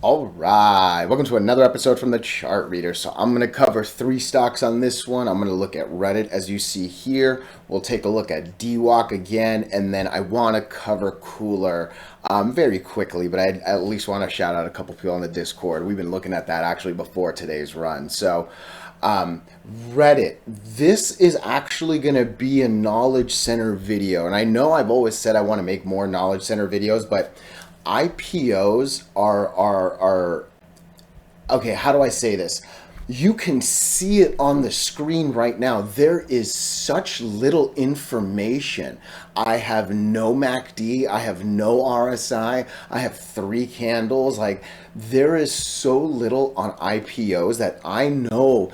All right, welcome to another episode from the Chart Reader. So I'm going to cover three stocks on this one. I'm going to look at Reddit as you see here. We'll take a look at DWAC again, and then I want to cover KULR very quickly, but I at least want to shout out a couple people on the Discord. We've been looking at that actually before today's run. So Reddit, this is actually going to be a knowledge center video, and I know I've always said I want to make more knowledge center videos, but IPOs are okay, how do I say this? You can see it on the screen right now. There is such little information. I have no MACD, I have no RSI, I have three candles. Like, there is so little on IPOs that I know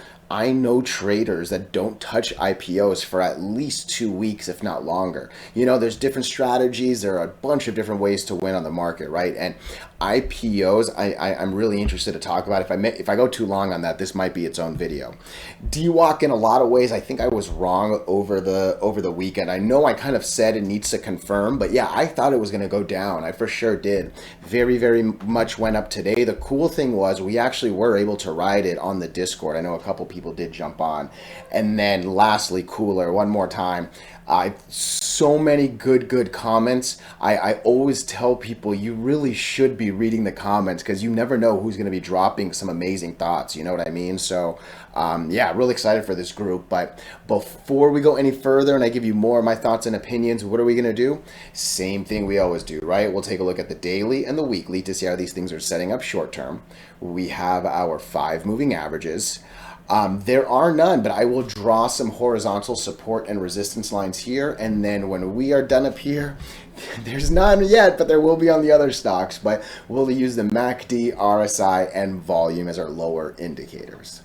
traders that don't touch IPOs for at least 2 weeks, if not longer. You know, there's different strategies. There are a bunch of different ways to win on the market, right? And IPOs, I'm really interested to talk about. If I go too long on that, this might be its own video. DWAC, in a lot of ways, I think I was wrong over the weekend. I know I kind of said it needs to confirm, but yeah, I thought it was going to go down. I for sure did. Very, very much went up today. The cool thing was we actually were able to ride it on the Discord. I know a couple people did jump on. And then lastly, KULR, one more time. So many good comments. I always tell people you really should be reading the comments because you never know who's going to be dropping some amazing thoughts. You know what I mean? So yeah, really excited for this group. But before we go any further and I give you more of my thoughts and opinions, what are we going to do? Same thing we always do, right? We'll take a look at the daily and the weekly to see how these things are setting up short term. We have our 5 moving averages. There are none, but I will draw some horizontal support and resistance lines here. And then when we are done up here, there's none yet, but there will be on the other stocks. But we'll use the MACD, RSI, and volume as our lower indicators.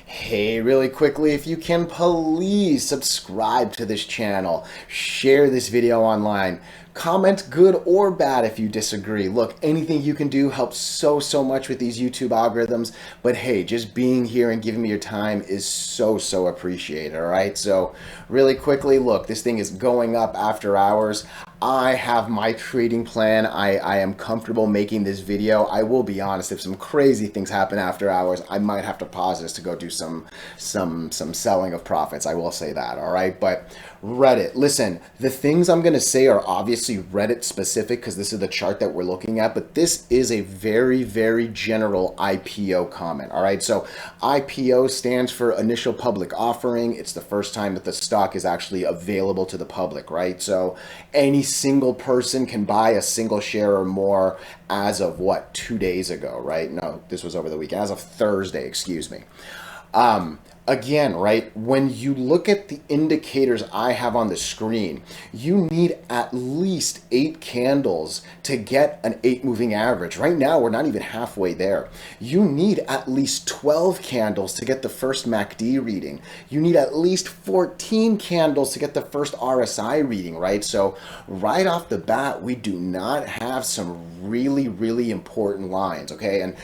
Hey, really quickly, if you can please subscribe to this channel, share this video online, comment good or bad if you disagree. Look, anything you can do helps so much with these YouTube algorithms, but hey, just being here and giving me your time is so appreciated, all right? So really quickly, look, this thing is going up after hours. I have my trading plan. I am comfortable making this video. I will be honest, if some crazy things happen after hours, I might have to pause this to go do some selling of profits. I will say that, all right? But Reddit, listen, the things I'm going to say are obviously Reddit specific because this is the chart that we're looking at, but this is a very general IPO comment, all right? So IPO stands for initial public offering. It's the first time that the stock is actually available to the public, right? So any single person can buy a single share or more as of what, 2 days ago, right? No, this was over the weekend, as of Thursday, excuse me. Again, right, when you look at the indicators I have on the screen, you need at least 8 candles to get an 8 moving average. Right now, we're not even halfway there. You need at least 12 candles to get the first MACD reading. You need at least 14 candles to get the first RSI reading, right? So right off the bat, we do not have some really important lines, okay? And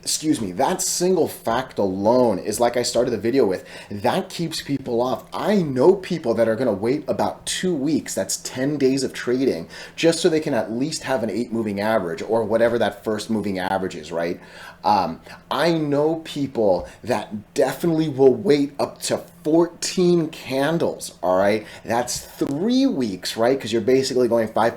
excuse me, that single fact alone is, like I started the video with, that keeps people off. I know people that are going to wait about 2 weeks, that's 10 days of trading, just so they can at least have an 8 moving average or whatever that first moving average is, right? I know people that definitely will wait up to 14 candles, all right? That's 3 weeks, right? Because you're basically going 5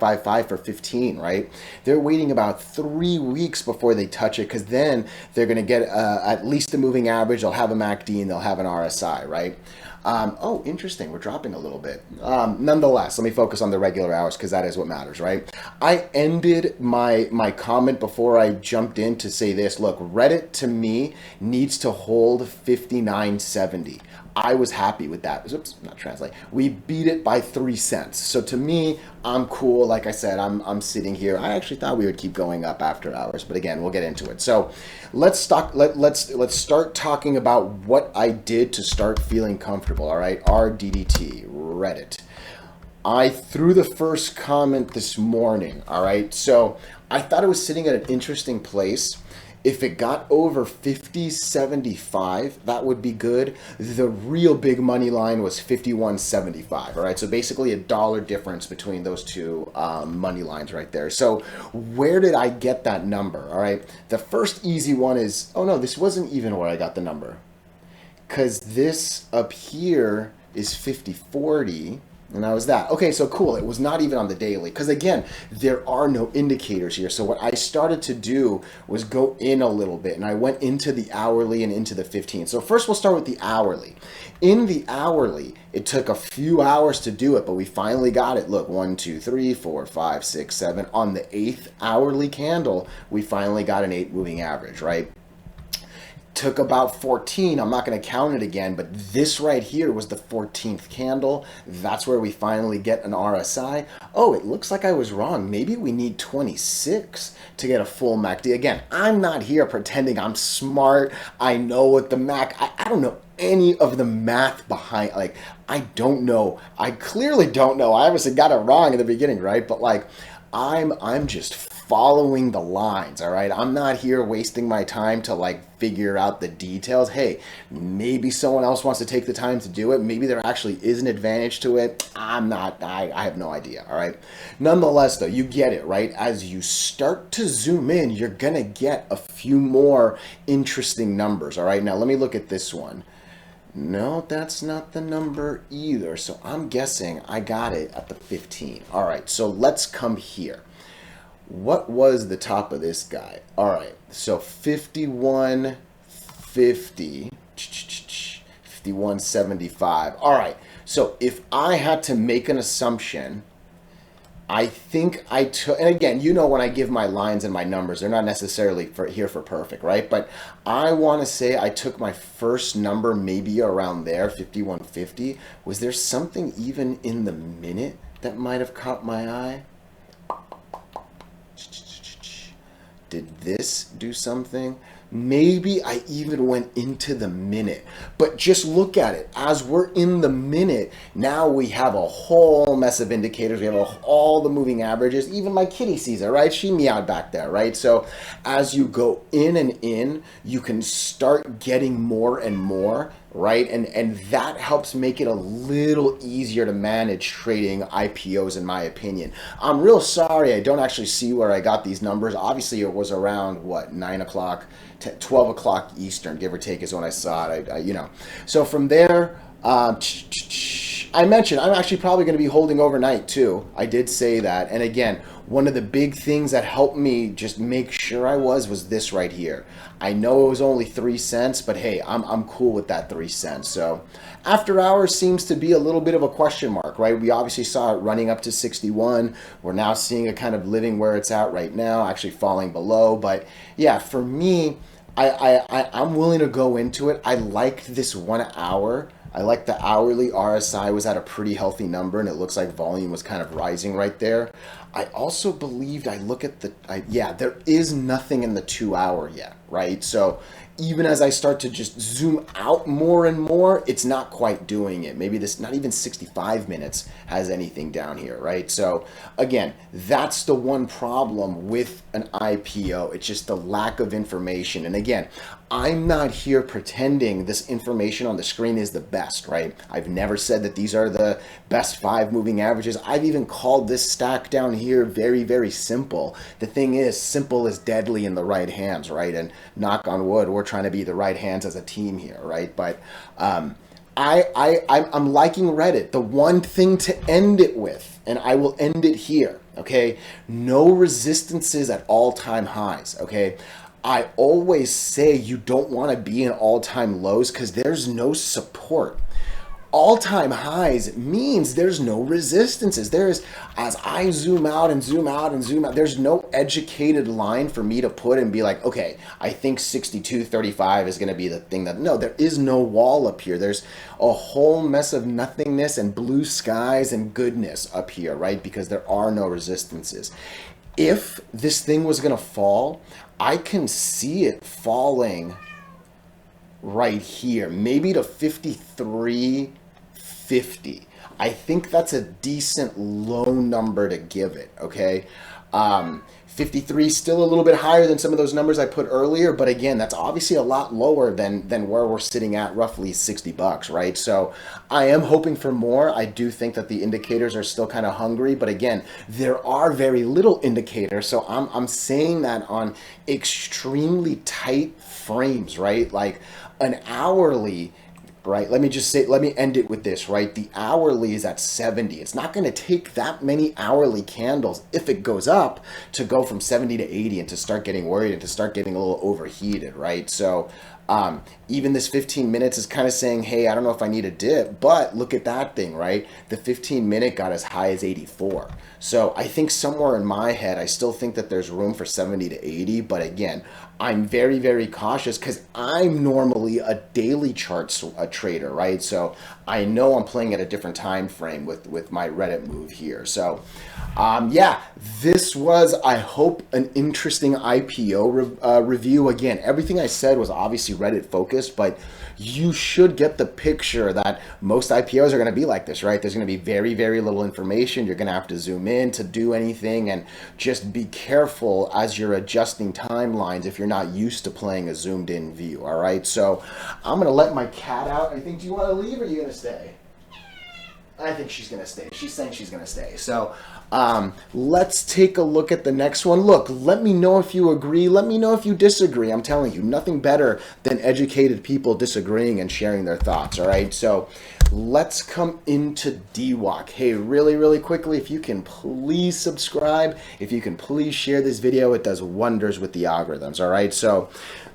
for 15, right? They're waiting about 3 weeks before they touch it because then they're going to get at least a moving average, they'll have a MACD, and they'll have an RSI, right? Oh, interesting. We're dropping a little bit. Nonetheless, let me focus on the regular hours because that is what matters, right? I ended my comment before I jumped in to say this. Look, Reddit to me needs to hold 59.70. I was happy with that. Oops, not translate. We beat it by 3 cents. So to me, I'm cool. Like I said, I'm sitting here. I actually thought we would keep going up after hours, but again, we'll get into it. So let's start talking about what I did to start feeling comfortable. All right, RDDT, Reddit. I threw the first comment this morning, all right? So I thought it was sitting at an interesting place. If it got over 50.75, that would be good. The real big money line was 51.75, all right? So basically a dollar difference between those two money lines right there. So where did I get that number, all right? The first easy one is, oh no, this wasn't even where I got the number. Because this up here is 50.40. And that was that. Okay, so cool. It was not even on the daily. Because again, there are no indicators here. So what I started to do was go in a little bit. And I went into the hourly and into the 15. So first we'll start with the hourly. In the hourly, it took a few hours to do it, but we finally got it. Look, 1, 2, 3, 4, 5, 6, 7. On the 8th hourly candle, we finally got an 8 moving average, right? Took about 14. I'm not going to count it again, but this right here was the 14th candle. That's where we finally get an RSI. Oh, it looks like I was wrong. Maybe we need 26 to get a full MACD. Again, I'm not here pretending I'm smart. I know what the MAC, I don't know any of the math behind, like, I don't know. I clearly don't know. I obviously got it wrong in the beginning, right? But like, I'm just following the lines, all right? I'm not here wasting my time to like figure out the details. Hey, maybe someone else wants to take the time to do it. Maybe there actually is an advantage to it. I have no idea, all right? Nonetheless, though, you get it, right? As you start to zoom in, you're gonna get a few more interesting numbers, all right? Now, let me look at this one. No, that's not the number either. So I'm guessing I got it at the 15. All right, so let's come here. What was the top of this guy? All right, so 51.50, 51.75. All right, so if I had to make an assumption, I think I took, and again, you know, when I give my lines and my numbers, they're not necessarily here for perfect, right? But I want to say I took my first number maybe around there, 51.50. Was there something even in the minute that might have caught my eye? Did this do something? Maybe I even went into the minute, but just look at it. As we're in the minute, now we have a whole mess of indicators. We have all the moving averages. Even my kitty sees it, right? She meowed back there, right? So as you go in and in, you can start getting more and more, right? And that helps make it a little easier to manage trading IPOs, in my opinion. I'm real sorry I don't actually see where I got these numbers. Obviously, it was around, what, 9 o'clock, 12 o'clock Eastern, give or take, is when I saw it. You know, so from there, I mentioned I'm actually probably going to be holding overnight too. I did say that. And again, one of the big things that helped me just make sure I was this right here. I know it was only 3 cents, but hey, I'm cool with that 3 cents. So after hours seems to be a little bit of a question mark, right? We obviously saw it running up to 61. We're now seeing it kind of living where it's at right now, actually falling below. But yeah, for me, I'm willing to go into it. I like this 1 hour. I like the hourly RSI was at a pretty healthy number, and it looks like volume was kind of rising right there. I also believed, I look at the, yeah, there is nothing in the 2 hour yet, right? So even as I start to just zoom out more and more, it's not quite doing it. Maybe this, not even 65 minutes has anything down here, right? So again, that's the one problem with an IPO. It's just the lack of information. And again, I'm not here pretending this information on the screen is the best, right? I've never said that these are the best 5 moving averages. I've even called this stack down here very, very simple. The thing is, simple is deadly in the right hands, right? And knock on wood, we're trying to be the right hands as a team here, right? But I'm liking Reddit. The one thing to end it with, and I will end it here, okay? No resistances at all-time highs, okay? I always say you don't want to be in all-time lows because there's no support. All-time highs means there's no resistances. There's, as I zoom out and zoom out and zoom out, there's no educated line for me to put and be like, okay, I think 62.35 is going to be the thing that, no, there is no wall up here. There's a whole mess of nothingness and blue skies and goodness up here, right? Because there are no resistances. If this thing was going to fall, I can see it falling right here, maybe to 53.50. I think that's a decent low number to give it, okay? 53 still a little bit higher than some of those numbers I put earlier, but again, that's obviously a lot lower than where we're sitting at, roughly $60, right? So I am hoping for more. I do think that the indicators are still kind of hungry, but again, there are very little indicators, so I'm saying that on extremely tight frames, right? Like an hourly, right? Let me end it with this, right? The hourly is at 70. It's not going to take that many hourly candles if it goes up to go from 70 to 80 and to start getting worried and to start getting a little overheated, right? So even this 15 minutes is kind of saying, hey, I don't know if I need a dip, but look at that thing, right? The 15 minute got as high as 84. So I think somewhere in my head, I still think that there's room for 70 to 80. But again, I'm very, very cautious because I'm normally a daily charts trader, right? So I know I'm playing at a different time frame with my Reddit move here. So yeah, this was, I hope, an interesting IPO review. Again, everything I said was obviously Reddit focused, but you should get the picture that most IPOs are going to be like this, right? There's going to be very, very little information. You're going to have to zoom in to do anything, and just be careful as you're adjusting timelines if you're not used to playing a zoomed in view, all right? So I'm going to let my cat out. I think, do you want to leave or are you going to stay? I think she's going to stay. She's saying she's going to stay. So let's take a look at the next one. Look, let me know if you agree. Let me know if you disagree. I'm telling you, nothing better than educated people disagreeing and sharing their thoughts, all right? So let's come into DWAC. Hey, really, really quickly, if you can please subscribe, if you can please share this video, it does wonders with the algorithms, all right? So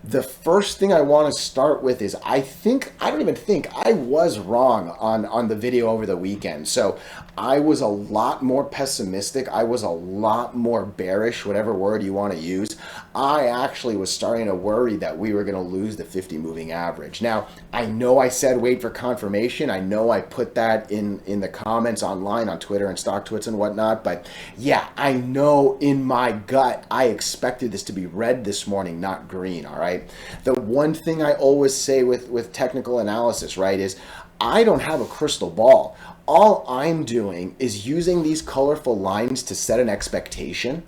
the first thing I want to start with is I don't even think I was wrong on the video over the weekend. So I was a lot more pessimistic. I was a lot more bearish, whatever word you want to use. I actually was starting to worry that we were going to lose the 50 moving average. Now, I know I said wait for confirmation. I know I put that in the comments online on Twitter and StockTwits and whatnot. But yeah, I know in my gut, I expected this to be red this morning, not green, all right? The one thing I always say with technical analysis, right, is I don't have a crystal ball. All I'm doing is using these colorful lines to set an expectation.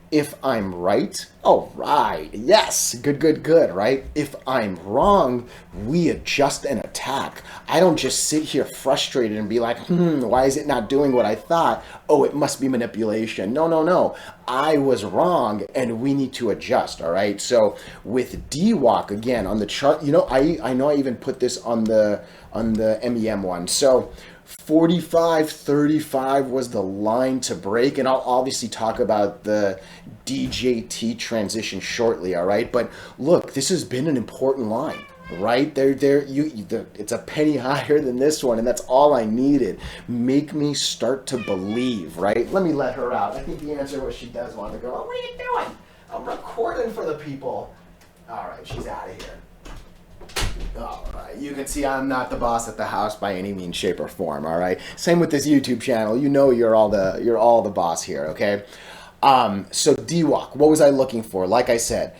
If I'm right, all right, yes, good, good, good, right? If I'm wrong, we adjust and attack. I don't just sit here frustrated and be like, why is it not doing what I thought? Oh, it must be manipulation. No, no, no. I was wrong and we need to adjust, all right? So with DWAC, again, on the chart, you know, I know I even put this on the MEM one. So 45.35 was the line to break, and I'll obviously talk about the DJT transition shortly, all right? But look, this has been an important line, right? It's a penny higher than this one, and that's all I needed. Make me start to believe, right? Let me let her out. I think the answer was she does want to go. Oh, what are you doing? I'm recording for the people. All right, she's out of here. All right, you can see I'm not the boss at the house by any means, shape, or form. All right, same with this YouTube channel. You know, you're all the boss here. Okay, so DWAC, what was I looking for? Like I said,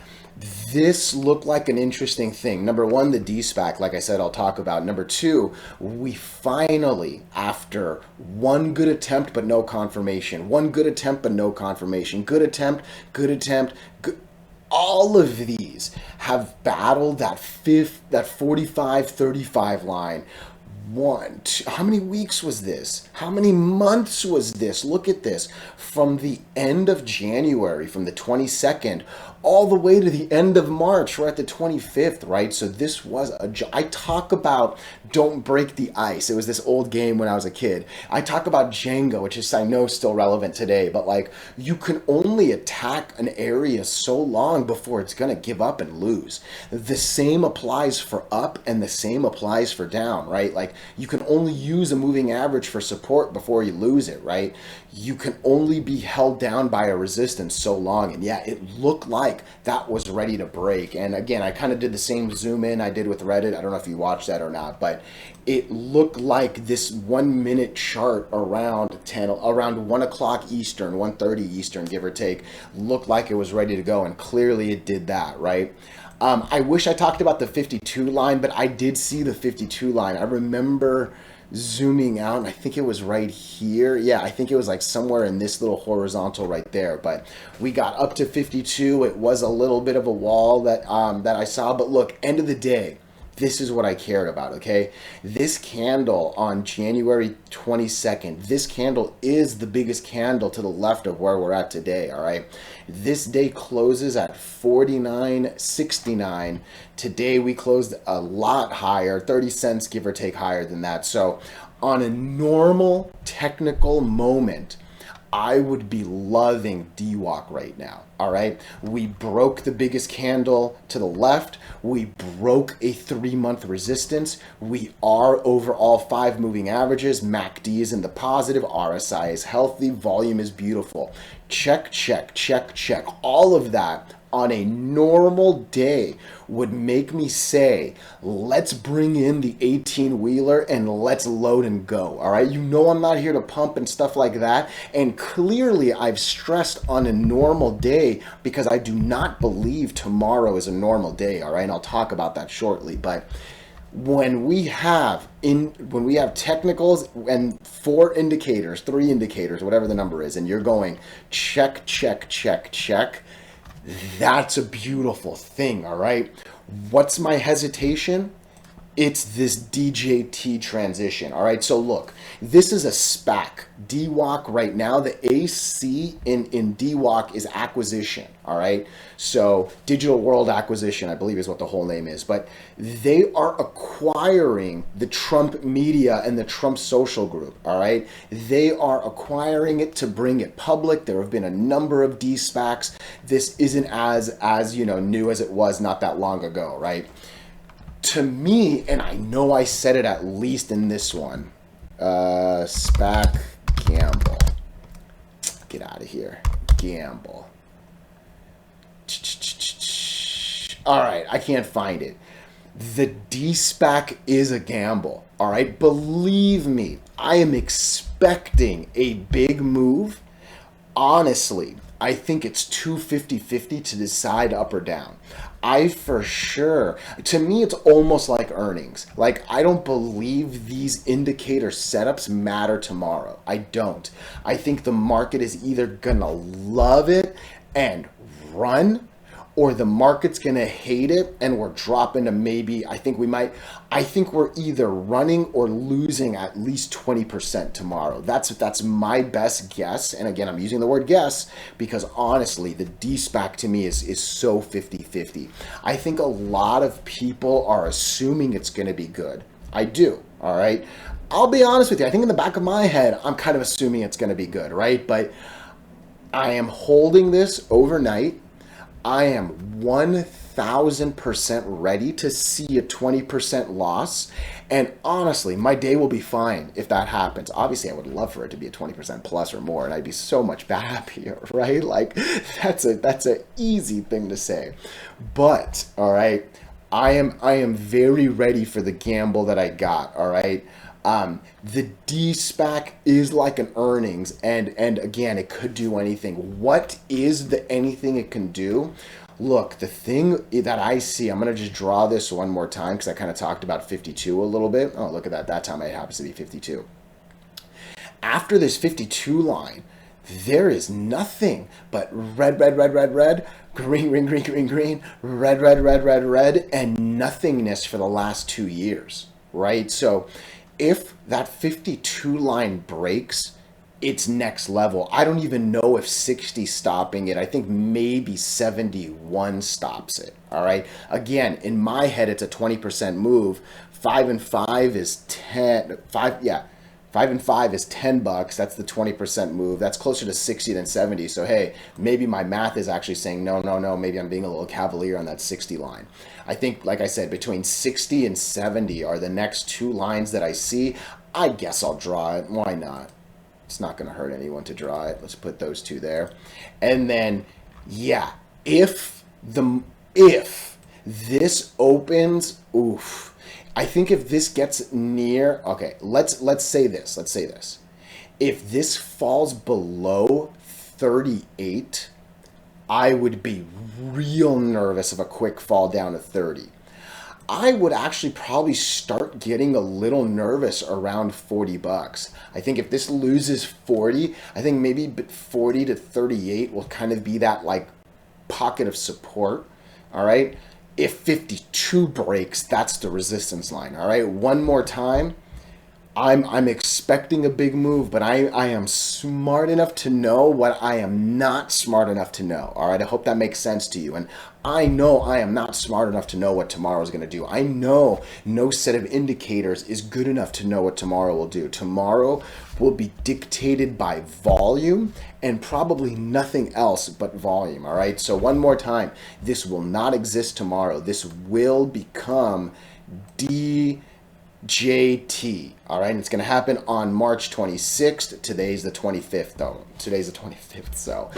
this looked like an interesting thing. Number one, the DSPAC, like I said, I'll talk about. Number two, we finally, after one good attempt but no confirmation, one good attempt but no confirmation, good attempt, good, all of these have battled that 45.35 line. One, two, how many weeks was this? How many months was this? Look at this. From the end of January, from the 22nd, all the way to the end of March. We're at the 25th, right? So this was I talk about don't break the ice. It was this old game when I was a kid. I talk about Jenga, which is, I know, still relevant today, but like, you can only attack an area so long before it's going to give up and lose. The same applies for up and the same applies for down, right? Like, you can only use a moving average for support before you lose it, right? You can only be held down by a resistance so long. And yeah, it looked like that was ready to break. And again, I kind of did the same zoom in I did with Reddit. I don't know if you watched that or not, but it looked like this 1 minute chart around 1 o'clock Eastern, 1:30 Eastern, give or take, looked like it was ready to go. And clearly it did that, right? I wish I talked about the 52 line, but I did see the 52 line. I remember zooming out, and I think it was right here. Yeah, I think it was like somewhere in this little horizontal right there. But we got up to 52. It was a little bit of a wall that that I saw. But look, end of the day, this is what I cared about, okay? This candle on January 22nd, this candle is the biggest candle to the left of where we're at today, all right? This day closes at 49.69. Today we closed a lot higher, 30 cents give or take higher than that. So on a normal technical moment, I would be loving DWAC right now, all right? We broke the biggest candle to the left. We broke a 3-month resistance. We are over all 5 moving averages. MACD is in the positive. RSI is healthy. Volume is beautiful. Check, check, check, check. All of that on a normal day would make me say, let's bring in the 18-wheeler and let's load and go, all right? You know I'm not here to pump and stuff like that, and clearly I've stressed on a normal day because I do not believe tomorrow is a normal day, all right? And I'll talk about that shortly, but when we have technicals and 4 indicators, 3 indicators, whatever the number is, and you're going check, check, check, check, that's a beautiful thing, all right? What's my hesitation? It's this DJT transition, all right? So look, this is a SPAC. DWAC right now, the AC in DWAC is acquisition, all right? So Digital World Acquisition, I believe is what the whole name is. But they are acquiring the Trump media and the Trump social group, all right? They are acquiring it to bring it public. There have been a number of D-SPACs. This isn't as you know, new as it was not that long ago, right? To me, and I know I said it at least in this one, SPAC gamble. Get out of here. Gamble. All right, I can't find it. The D-SPAC is a gamble. All right, believe me, I am expecting a big move. Honestly, I think it's 250-50 to decide up or down. I for sure, to me, it's almost like earnings. Like, I don't believe these indicator setups matter tomorrow. I don't. I think the market is either gonna love it and run, or the market's gonna hate it and we're dropping to maybe, I think we're either running or losing at least 20% tomorrow. That's my best guess. And again, I'm using the word guess because honestly, the D-SPAC to me is so 50-50. I think a lot of people are assuming it's gonna be good. I do, all right? I'll be honest with you, I think in the back of my head, I'm kind of assuming it's gonna be good, right? But I am holding this overnight. I am 1,000% ready to see a 20% loss. And honestly, my day will be fine if that happens. Obviously, I would love for it to be a 20% plus or more, and I'd be so much happier, right? Like, that's a easy thing to say. But, all right, I am very ready for the gamble that I got, all right? The D-SPAC is like an earnings, and again, it could do anything. What is the anything it can do? Look, the thing that I see, I'm going to just draw this one more time because I kind of talked about 52 a little bit. Oh, look at that. That time it happens to be 52. After this 52 line, there is nothing but red, red, red, red, red, green, green, green, green, green, red, red, red, red, red, and nothingness for the last 2 years, right? So if that 52 line breaks, it's next level. I don't even know if 60 stopping it. I think maybe 71 stops it. All right. Again, in my head, it's a 20% move. 5 and 5 is 10. 5 and 5 is $10. That's the 20% move. That's closer to 60 than 70. So hey, maybe my math is actually saying no. Maybe I'm being a little cavalier on that 60 line. I think, like I said, between 60 and 70 are the next 2 lines that I see. I guess I'll draw it. Why not? It's not going to hurt anyone to draw it. Let's put those 2 there. And then, yeah, if this opens, oof. I think if this gets near, okay, let's say this. Let's say this. If this falls below 38, I would be real nervous of a quick fall down to 30. I would actually probably start getting a little nervous around 40 bucks. I think if this loses 40, I think maybe 40 to 38 will kind of be that like pocket of support. All right. If 52 breaks, that's the resistance line. All right. One more time. I'm expecting a big move, but I am smart enough to know what I am not smart enough to know. All right, I hope that makes sense to you. And I know I am not smart enough to know what tomorrow is going to do. I know no set of indicators is good enough to know what tomorrow will do. Tomorrow will be dictated by volume and probably nothing else but volume. All right, so one more time, this will not exist tomorrow. This will become DJT, all right, and it's going to happen on March 26th. Today's the 25th, though. Today's the 25th, so,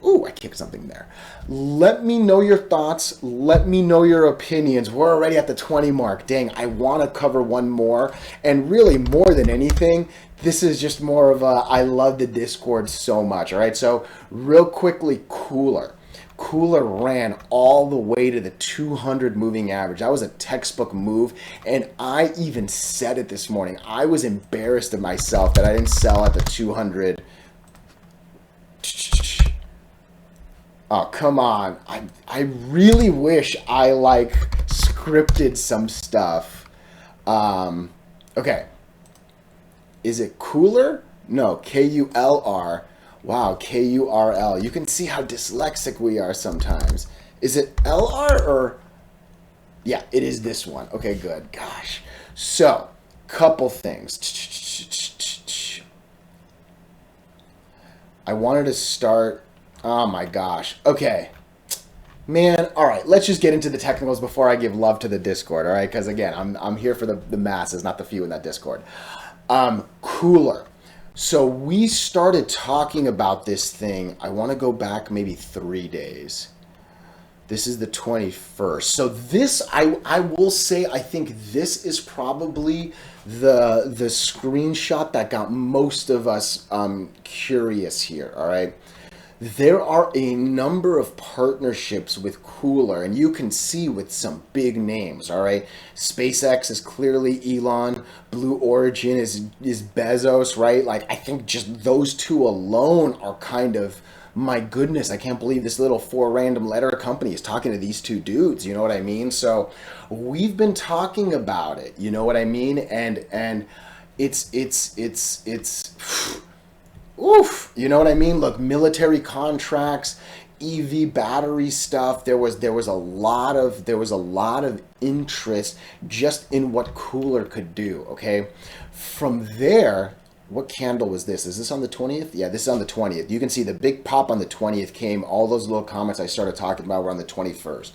ooh, I kicked something there. Let me know your thoughts. Let me know your opinions. We're already at the 20 mark. Dang, I want to cover one more, and really more than anything, this is just more of a, I love the Discord so much, all right? So real quickly, KULR. KULR ran all the way to the 200 moving average. That was a textbook move, and I even said it this morning. I was embarrassed of myself that I didn't sell at the 200. Oh, come on. I really wish I like scripted some stuff. Okay. Is it KULR? No, KULR. Wow, KURL. You can see how dyslexic we are sometimes. Is it LR or? Yeah, it is this one. Okay, good. Gosh. So, couple things. I wanted to start. Oh my gosh. Okay. Man, all right. Let's just get into the technicals before I give love to the Discord, all right? Because again, I'm here for the masses, not the few in that Discord. KULR. So we started talking about this thing. I want to go back maybe 3 days. This is the 21st. So this, I will say, I think this is probably the screenshot that got most of us curious here, all right? There are a number of partnerships with KULR, and you can see with some big names, all right? SpaceX is clearly Elon. Blue Origin is Bezos, right? Like, I think just those two alone are kind of, my goodness, I can't believe this little 4 random letter company is talking to these two dudes, you know what I mean? So we've been talking about it, you know what I mean? And it's oof, you know what I mean? Look, military contracts, EV battery stuff. There was a lot of interest just in what KULR could do. Okay, from there, what candle was this? Is this on the 20th? Yeah, this is on the 20th. You can see the big pop on the 20th came. All those little comments I started talking about were on the 21st.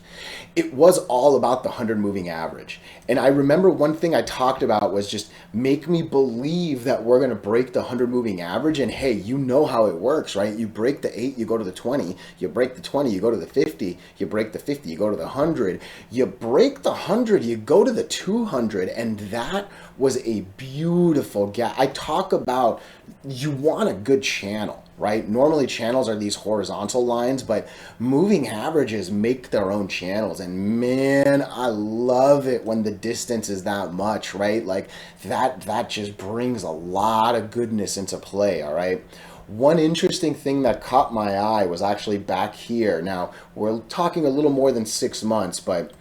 It was all about the 100 moving average. And I remember one thing I talked about was just make me believe that we're going to break the 100 moving average. And hey, you know how it works, right? You break the 8, you go to the 20. You break the 20, you go to the 50. You break the 50, you go to the 100. You break the 100, you go to the 200. And that was a beautiful gap. I talk about you want a good channel, right? Normally channels are these horizontal lines, but moving averages make their own channels. And man, I love it when the distance is that much, right? Like that just brings a lot of goodness into play, all right? One interesting thing that caught my eye was actually back here. Now, we're talking a little more than 6 months, but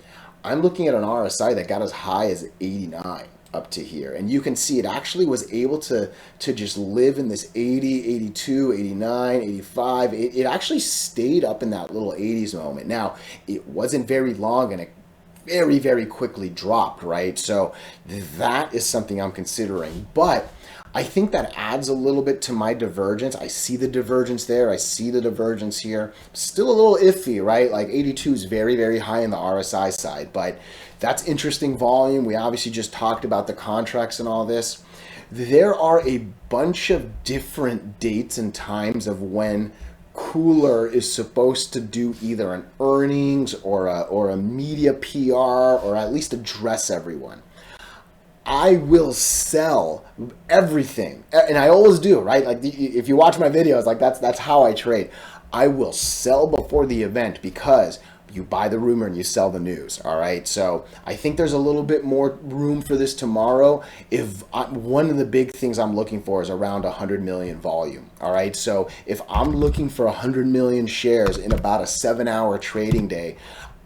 I'm looking at an RSI that got as high as 89. Up to here, and you can see it actually was able to just live in this 80, 82, 89, 85. It actually stayed up in that little 80s moment. Now, it wasn't very long, and it very, very quickly dropped, right? So that is something I'm considering, but I think that adds a little bit to my divergence. I see the divergence there. I see the divergence here. Still a little iffy, right? Like 82 is very, very high in the RSI side, but that's interesting volume. We obviously just talked about the contracts and all this. There are a bunch of different dates and times of when KULR is supposed to do either an earnings or a media PR or at least address everyone. I will sell everything, and I always do, right? Like if you watch my videos, like that's how I trade. I will sell before the event because You buy the rumor and you sell the news. All right. So I think there's a little bit more room for this tomorrow. One of the big things I'm looking for is around 100 million volume. All right. So if I'm looking for 100 million shares in about a 7-hour trading day,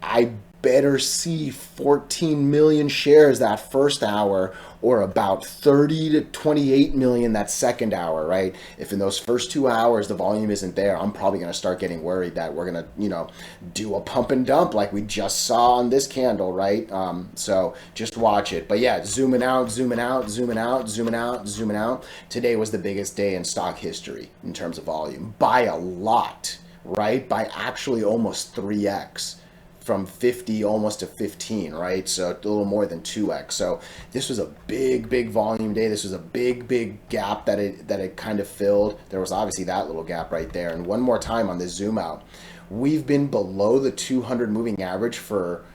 I better see 14 million shares that first hour, or about 30 to 28 million that second hour, right? If in those first 2 hours the volume isn't there, I'm probably going to start getting worried that we're going to, do a pump and dump like we just saw on this candle, right? So just watch it. But yeah, zooming out, zooming out, zooming out, zooming out, zooming out. Today was the biggest day in stock history in terms of volume by a lot, right? By actually almost 3x, from 50 almost to 15, right? So a little more than 2x. So this was a big volume day. This was a big gap that it kind of filled. There was obviously that little gap right there. And one more time on this zoom out, we've been below the 200 moving average for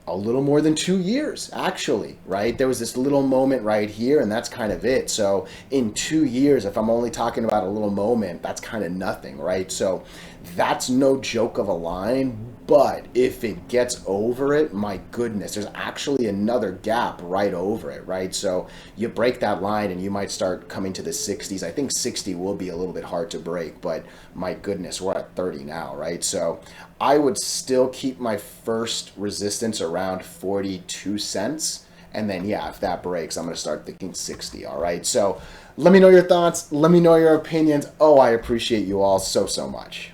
a little more than 2 years, actually, right? There was this little moment right here, and that's kind of it. So in 2 years, if I'm only talking about a little moment, that's kind of nothing, right? So that's no joke of a line. But if it gets over it, my goodness, there's actually another gap right over it, right? So you break that line and you might start coming to the 60s. I think 60 will be a little bit hard to break, but my goodness, we're at 30 now, right? So I would still keep my first resistance around 42 cents. And then, yeah, if that breaks, I'm going to start thinking 60, all right? So let me know your thoughts. Let me know your opinions. Oh, I appreciate you all so much.